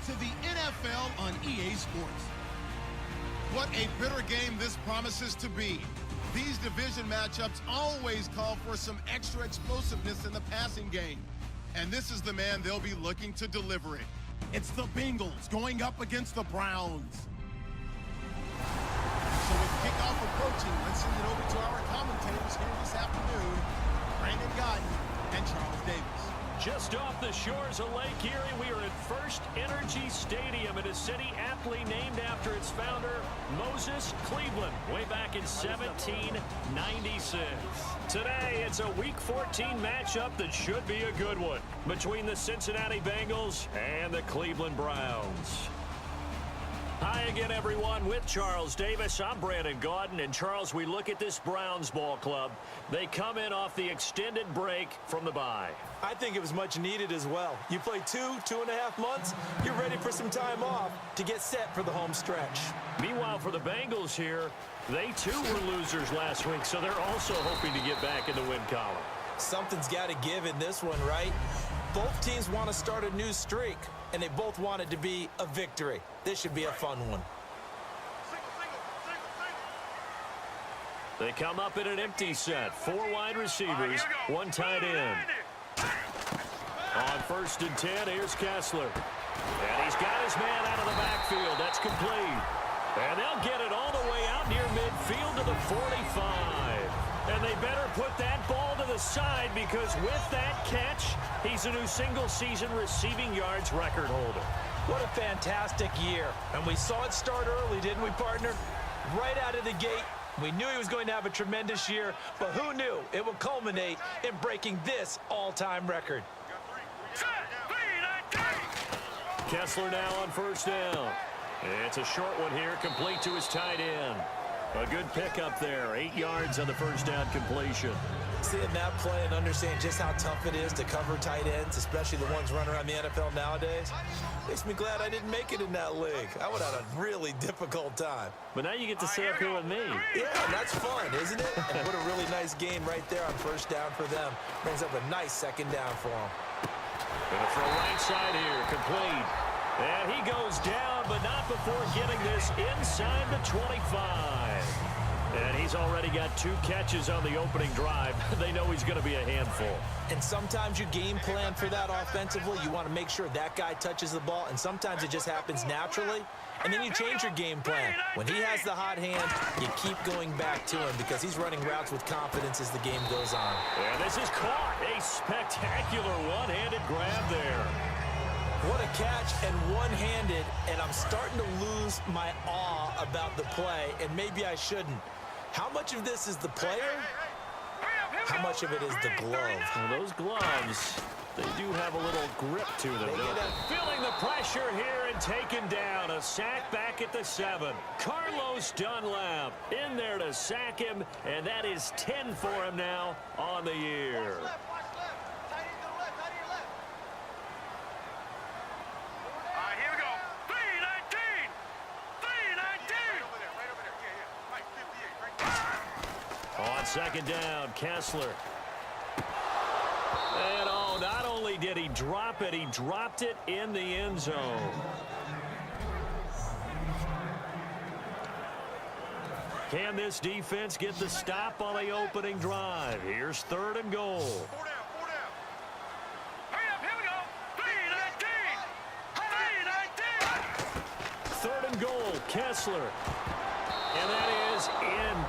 to the NFL on EA Sports. What a bitter game this promises to be. These division matchups always call for some extra explosiveness in the passing game. And this is the man they'll be looking to deliver it. It's the Bengals going up against the Browns. So with kickoff approaching, let's send it over to our commentators here this afternoon, Brandon Godden and Charles Davis. Just off the shores of Lake Erie, we are at First Energy Stadium in a city aptly named after its founder, Moses Cleveland, way back in 1796. Today, it's a Week 14 matchup that should be a good one between the Cincinnati Bengals and the Cleveland Browns. Hi again, everyone, with Charles Davis. I'm Brandon Gaudin, and Charles, we look at this Browns ball club. They come in off the extended break from the bye. I think it was much needed as well. You play 2.5 months, you're ready for some time off to get set for the home stretch. Meanwhile, for the Bengals here, they too were losers last week, so they're also hoping to get back in the win column. Something's got to give in this one, right? Both teams want to start a new streak, and they both want it to be a victory. This should be a fun one. They come up in an empty set. 4 wide receivers, 1 tight end. On 1st and 10, here's Kessler. And he's got his man out of the backfield. That's complete. And they'll get it all the way out near midfield to the 45. And they better put that ball to the side because with that catch, he's a new single-season receiving yards record holder. What a fantastic year. And we saw it start early, didn't we, partner? Right out of the gate, we knew he was going to have a tremendous year, but who knew it would culminate in breaking this all-time record. Kessler now on 1st down. It's a short one here, complete to his tight end. A good pickup there, 8 yards on the 1st down completion. Seeing that play and understanding just how tough it is to cover tight ends, especially the ones running around the NFL nowadays, makes me glad I didn't make it in that league. I would have had a really difficult time. But now you get to sit up here with me. Yeah, that's fun, isn't it? And what a really nice game right there on 1st down for them. Brings up a nice 2nd down for them. Gonna throw right side here, complete. And he goes down, but not before getting this inside the 25. And he's already got 2 catches on the opening drive. They know he's going to be a handful. And sometimes you game plan for that offensively. You want to make sure that guy touches the ball, and sometimes it just happens naturally. And then you change your game plan. When he has the hot hand, you keep going back to him because he's running routes with confidence as the game goes on. And this is caught. A spectacular one-handed grab there. What a catch and one-handed, and I'm starting to lose my awe about the play, and maybe I shouldn't. How much of this is the player? How much of it is the glove? Well, those gloves, they do have a little grip to them. Feeling the pressure here and taken down. A sack back at the 7. Carlos Dunlap in there to sack him, and that is 10 for him now on the year. On 2nd down, Kessler. And oh, not only did he drop it, he dropped it in the end zone. Can this defense get the stop on the opening drive? Here's 3rd and goal. 3rd and goal, Kessler. And that is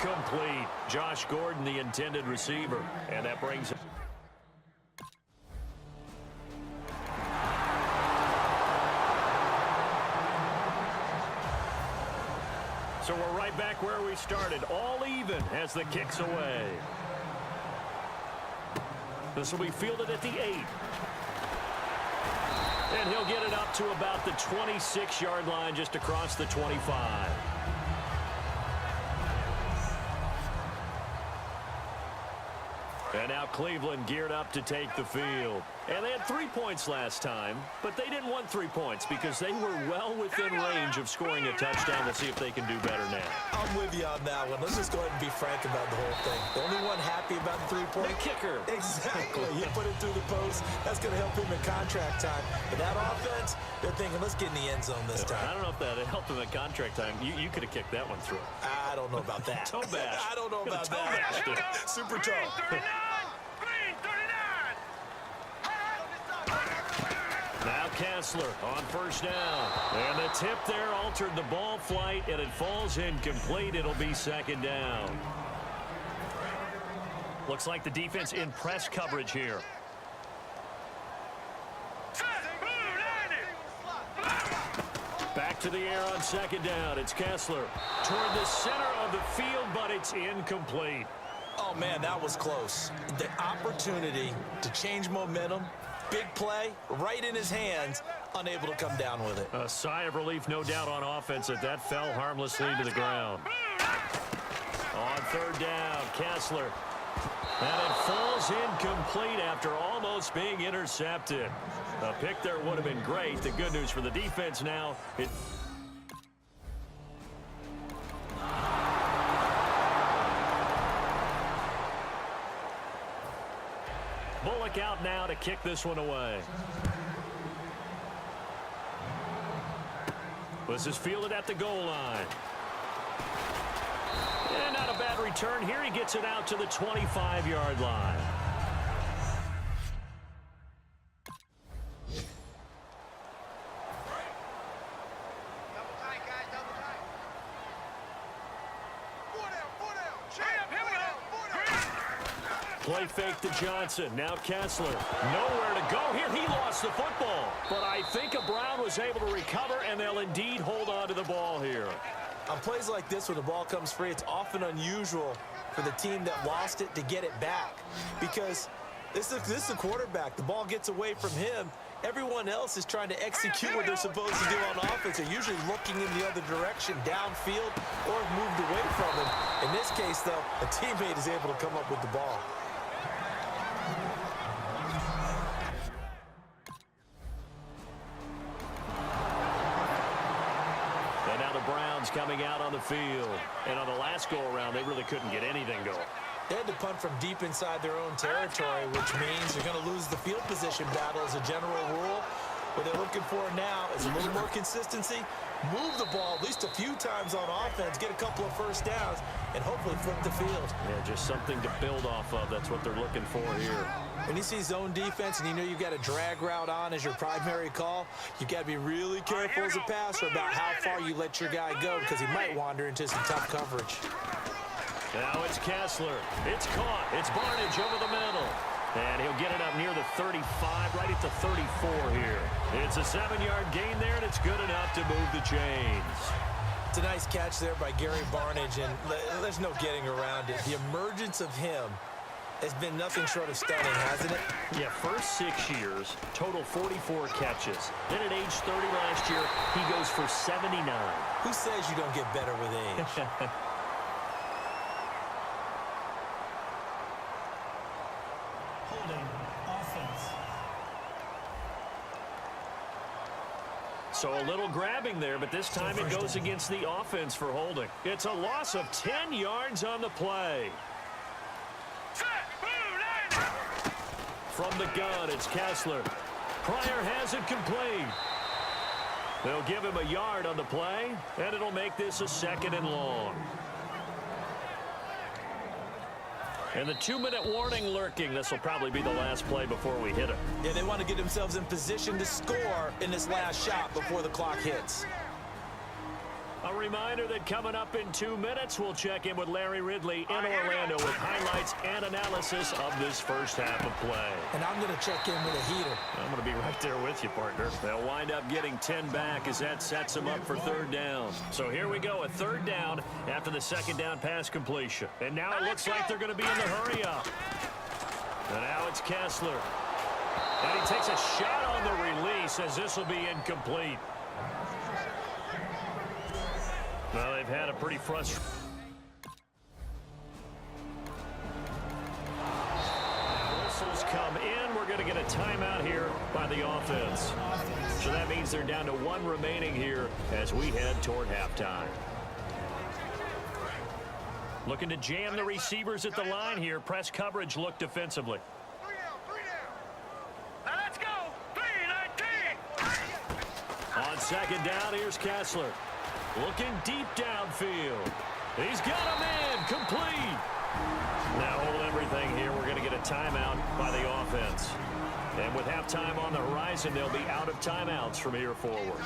incomplete. Josh Gordon, the intended receiver. And that brings it. So we're right back where we started. All even as the kick's away. This will be fielded at the 8. And he'll get it up to about the 26-yard line just across the 25. And now Cleveland geared up to take the field. And they had 3 points last time, but they didn't want 3 points because they were well within range of scoring a touchdown. We'll see if they can do better now. I'm with you on that one. Let's just go ahead and be frank about the whole thing. The only one happy about the 3-point. The kicker. Exactly. You put it through the post. That's going to help him in contract time. But that offense, they're thinking, let's get in the end zone this time. I don't know if that helped him at contract time. You could have kicked that one through. I don't know about that. Toe bash. I don't know about that. Super toe. Now Kessler on first down. And the tip there altered the ball flight, and it falls incomplete. It'll be second down. Looks like the defense in press coverage here. Back to the air on second down. It's Kessler toward the center of the field, but it's incomplete. Oh, man, that was close. The opportunity to change momentum, big play, right in his hands, unable to come down with it. A sigh of relief, no doubt, on offense that fell harmlessly to the ground. On third down, Kessler. And it falls incomplete after almost being intercepted. A pick there would have been great. The good news for the defense now, Bullock out now to kick this one away. This is fielded at the goal line. And not a bad return here. He gets it out to the 25-yard line. Play fake to Johnson. Now Kessler. Nowhere to go here. He lost the football. But I think Brown was able to recover, and they'll indeed hold on to the ball here. On plays like this where the ball comes free, it's often unusual for the team that lost it to get it back. Because this is a quarterback. The ball gets away from him. Everyone else is trying to execute what they're supposed to do on offense. They're usually looking in the other direction, downfield, or moved away from him. In this case, though, a teammate is able to come up with the ball. Coming out on the field. And on the last go-around, they really couldn't get anything going. They had to punt from deep inside their own territory, which means they're going to lose the field position battle as a general rule. What they're looking for now is a little more consistency, move the ball at least a few times on offense, get a couple of first downs, and hopefully flip the field. Yeah, just something to build off of. That's what they're looking for here. When you see zone defense and you know you've got a drag route on as your primary call, you've got to be really careful as a passer about how far you let your guy go because he might wander into some tough coverage. Now it's Kessler. It's caught. It's Barnage over the middle. And he'll get it up near the 35, right at the 34 here. It's a 7-yard gain there, and it's good enough to move the chains. It's a nice catch there by Gary Barnage, and there's no getting around it. The emergence of him has been nothing short of stunning, hasn't it? Yeah, first 6 years, total 44 catches. Then at age 30 last year, he goes for 79. Who says you don't get better with age? So a little grabbing there, but this time it goes against the offense for holding. It's a loss of 10 yards on the play. From the gun, it's Kessler. Pryor has it complete. They'll give him a yard on the play, and it'll make this a 2nd and long. And the 2-minute warning lurking. This will probably be the last play before we hit it. Yeah, they want to get themselves in position to score in this last shot before the clock hits. A reminder that coming up in 2 minutes, we'll check in with Larry Ridley in Orlando with highlights and analysis of this first half of play. And I'm going to check in with a heater. I'm going to be right there with you, partner. They'll wind up getting 10 back as that sets them up for 3rd down. So here we go, a 3rd down after the 2nd down pass completion. And now it looks like they're going to be in the hurry up. And now it's Kessler. And he takes a shot on the release as this will be incomplete. Well, they've had a pretty frustrating. whistles come in. We're going to get a timeout here by the offense. So that means they're down to one remaining here as we head toward halftime. Looking to jam the receivers at the line here. Press coverage look defensively. Now let's go. 3-19. On second down, here's Kessler. Looking deep downfield. He's got him in. Complete. Now hold everything here. We're going to get a timeout by the offense. And with halftime on the horizon, they'll be out of timeouts from here forward.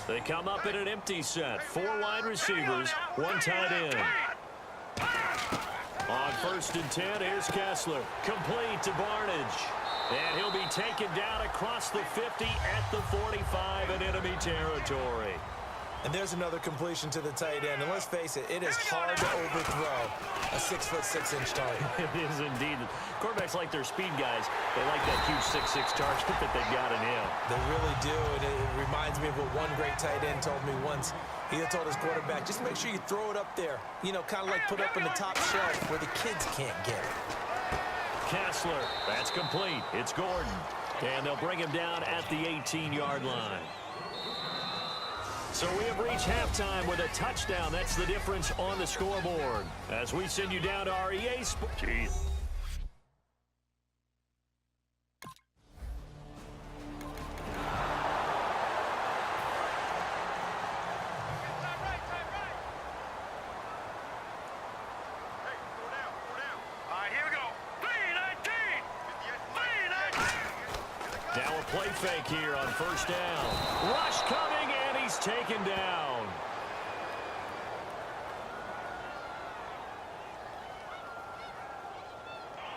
They come up in an empty set. 4 wide receivers, 1 tight end. On 1st and 10, here's Kessler. Complete to Barnage. And he'll be taken down across the 50 at the 45 in enemy territory. And there's another completion to the tight end. And let's face it, it is hard to overthrow a 6'6" target. It is indeed. Quarterbacks like their speed guys. They like that huge 6'6" target that they've got in him. They really do. And it reminds me of what one great tight end told me once. He told his quarterback, just make sure you throw it up there. You know, kind of like put up in the top shelf where the kids can't get it. Kessler, that's complete. It's Gordon. And they'll bring him down at the 18-yard line. So we have reached halftime with a touchdown. That's the difference on the scoreboard. As we send you down to our EA Sports. Now a play fake here on 1st down. Rush coming, and he's taken down.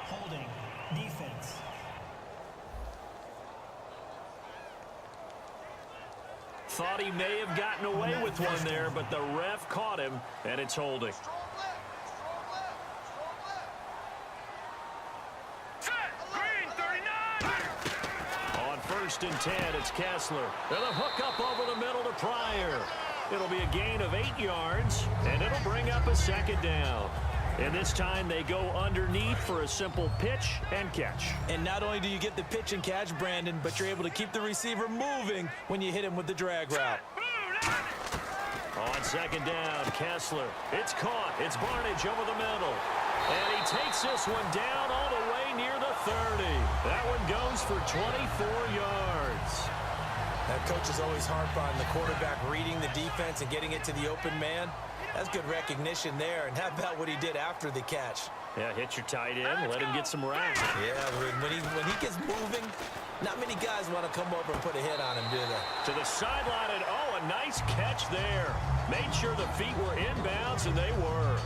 Holding. Defense. Thought he may have gotten away with one there, but the ref caught him, and it's holding. On 1st and 10, it's Kessler. And a hook up over the middle to Pryor. It'll be a gain of 8 yards, and it'll bring up a 2nd down. And this time they go underneath for a simple pitch and catch. And not only do you get the pitch and catch, Brandon, but you're able to keep the receiver moving when you hit him with the drag route. On 2nd down, Kessler. It's caught. It's Barnage over the middle. And he takes this one down all the way near the 30. That one goes for 24 yards. That coach is always harp on the quarterback reading the defense and getting it to the open man. That's good recognition there. And how about what he did after the catch? Yeah, hit your tight end, let him get some racks. Yeah, when he gets moving, not many guys want to come over and put a hit on him, do they? To the sideline, and oh, a nice catch there. Made sure the feet were inbounds, and they were.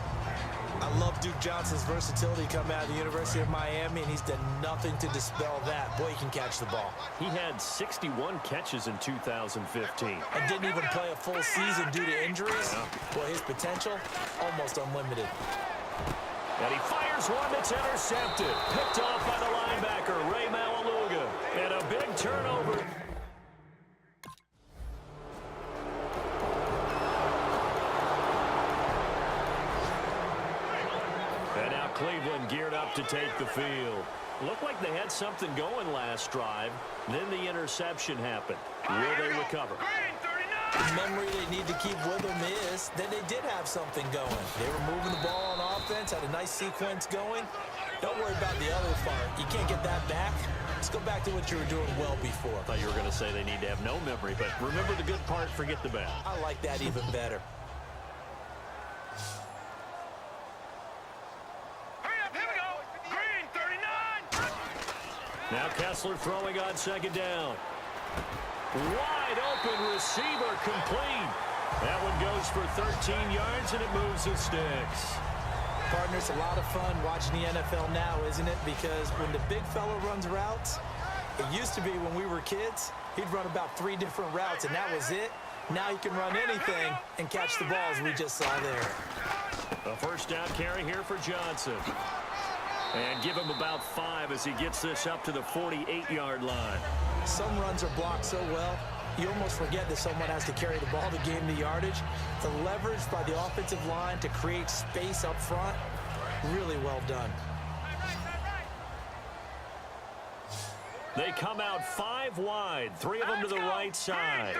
I love Duke Johnson's versatility coming out of the University of Miami, and he's done nothing to dispel that. Boy, he can catch the ball. He had 61 catches in 2015. And didn't even play a full season due to injuries. Yeah. Boy, his potential, almost unlimited. And he fires one that's intercepted. Picked off by the linebacker, Ray Malaluga. And a big turnover. And now Cleveland geared up to take the field. Looked like they had something going last drive. Then the interception happened. Will they recover? The memory they need to keep with them is that they did have something going. They were moving the ball on offense, had a nice sequence going. Don't worry about the other part. You can't get that back. Let's go back to what you were doing well before. I thought you were going to say they need to have no memory, but remember the good part, forget the bad. I like that even better. Now Kessler throwing on 2nd down. Wide open receiver complete. That one goes for 13 yards, and it moves the sticks. Partner, it's a lot of fun watching the NFL now, isn't it? Because when the big fella runs routes, it used to be when we were kids, he'd run about 3 different routes, and that was it. Now he can run anything and catch the balls we just saw there. A 1st down carry here for Johnson. And give him about 5 as he gets this up to the 48-yard line. Some runs are blocked so well, you almost forget that someone has to carry the ball to gain the yardage. The leverage by the offensive line to create space up front, really well done. They come out 5 wide, 3 of them to the right side.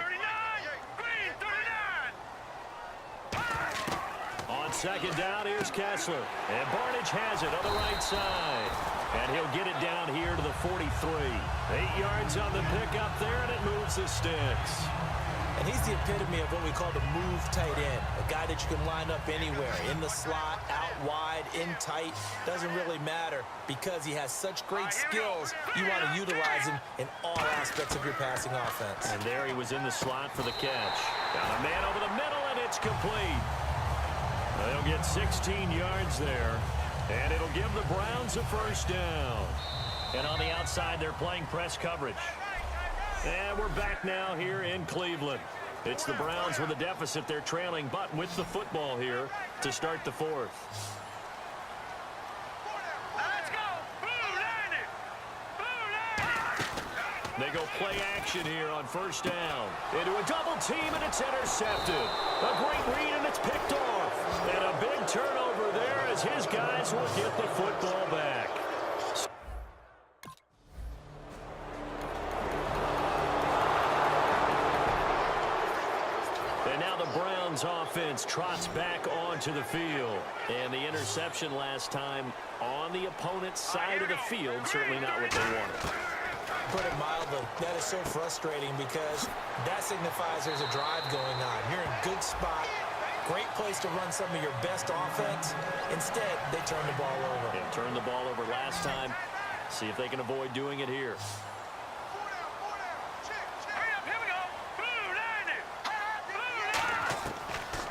On second down, here's Kessler. And Barnage has it on the right side. And he'll get it down here to the 43. 8 yards on the pickup there, and it moves the sticks. And he's the epitome of what we call the move tight end. A guy that you can line up anywhere, in the slot, out wide, in tight. Doesn't really matter because he has such great skills. You want to utilize him in all aspects of your passing offense. And there he was in the slot for the catch. Got a man over the middle, and it's complete. They'll get 16 yards there, and it'll give the Browns a first down. And on the outside, they're playing press coverage. And we're back now here in Cleveland. It's the Browns with a deficit. They're trailing, but with the football here to start the fourth. Let's go. They go play action here on first down. Into a double team, and it's intercepted. A great read, and it's picked off. And a big turnover there as his guys will get the football back. And now the Browns offense trots back onto the field. And the interception last time on the opponent's side of the field, certainly not what they wanted. Put it mildly, that is so frustrating because that signifies there's a drive going on. You're in a good spot, great place to run some of your best offense. Instead, they turn the ball over. They turned the ball over last time. See if they can avoid doing it here.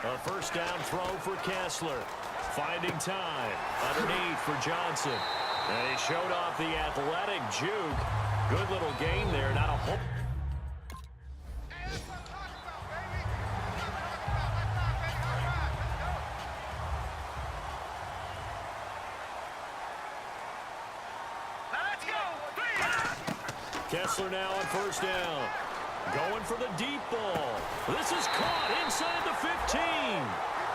A first down throw for Kessler. Finding time underneath for Johnson. And he showed off the athletic juke. Good little gain there. Not a whole. Kessler now on first down. Going for the deep ball. This is caught inside the 15.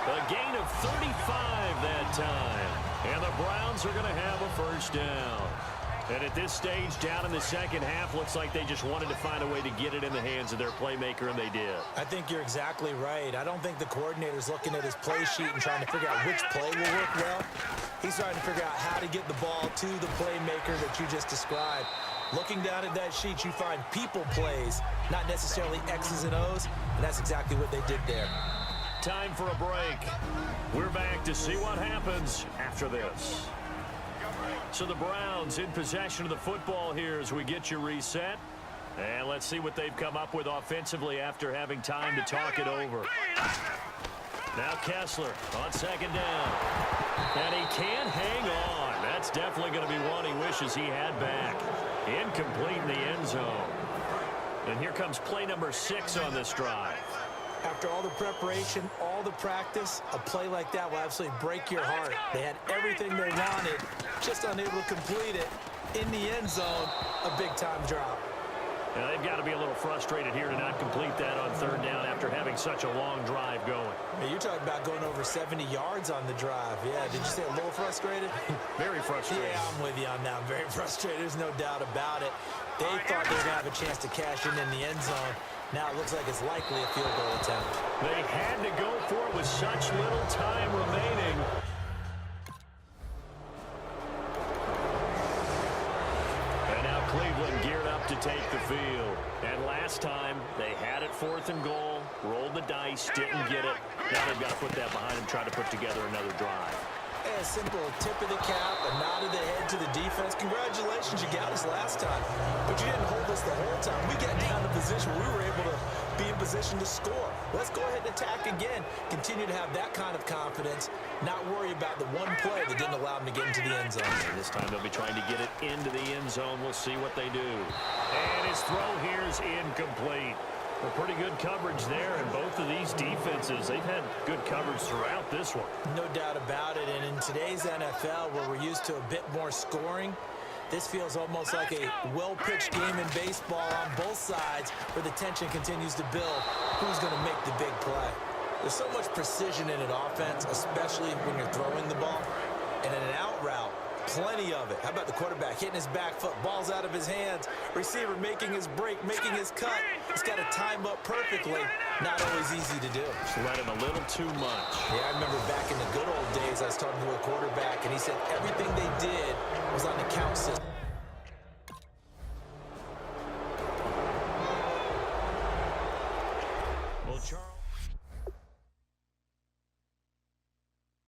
A gain of 35 that time. And the Browns are going to have a first down. And at this stage, down in the second half, looks like they just wanted to find a way to get it in the hands of their playmaker, and they did. I think you're exactly right. I don't think the coordinator's looking at his play sheet and trying to figure out which play will work well. He's trying to figure out how to get the ball to the playmaker that you just described. Looking down at that sheet, you find people plays, not necessarily X's and O's, and that's exactly what they did there. Time for a break. We're back to see what happens after this. So the Browns in possession of the football here as we get you reset. And let's see what they've come up with offensively after having time to talk it over. Now Kessler on second down. And he can't hang on. That's definitely going to be one he wishes he had back. Incomplete in the end zone. And here comes play number 6 on this drive. After all the preparation, all the practice, a play like that will absolutely break your heart. They had everything they wanted, just unable to complete it. In the end zone, a big-time drop. Now, they've got to be a little frustrated here to not complete that on third down after having such a long drive going. Man, you're talking about going over 70 yards on the drive. Yeah, did you say a little frustrated? Very frustrated. Yeah, I'm with you on that. I'm very frustrated. There's no doubt about it. They thought they would have a chance to cash in the end zone. Now it looks like it's likely a field goal attempt. They had to go for it with such little time remaining. And now Cleveland geared up to take the field. And last time, they had it 4th and goal, rolled the dice, didn't get it. Now they've got to put that behind them, try to put together another drive. A simple tip of the cap, a nod of the head to the defense. Congratulations, you got us last time. But you didn't hold us the whole time. We got down to position where we were able to be in position to score. Let's go ahead and attack again. Continue to have that kind of confidence. Not worry about the one play that didn't allow them to get into the end zone. And this time they'll be trying to get it into the end zone. We'll see what they do. And his throw here is incomplete. Well, pretty good coverage there, and both of these defenses, they've had good coverage throughout this one. No doubt about it, and in today's NFL, where we're used to a bit more scoring, this feels almost like a well-pitched game in baseball on both sides, where the tension continues to build. Who's going to make the big play? There's so much precision in an offense, especially when you're throwing the ball. And in an out route, Plenty of it. How about the quarterback hitting his back foot, balls out of his hands, receiver making his break, making his cut. He's got to time up perfectly. Not always easy to do. Just let him a little too much. Yeah, I remember back in the good old days, I was talking to a quarterback, and he said everything they did was on the count system.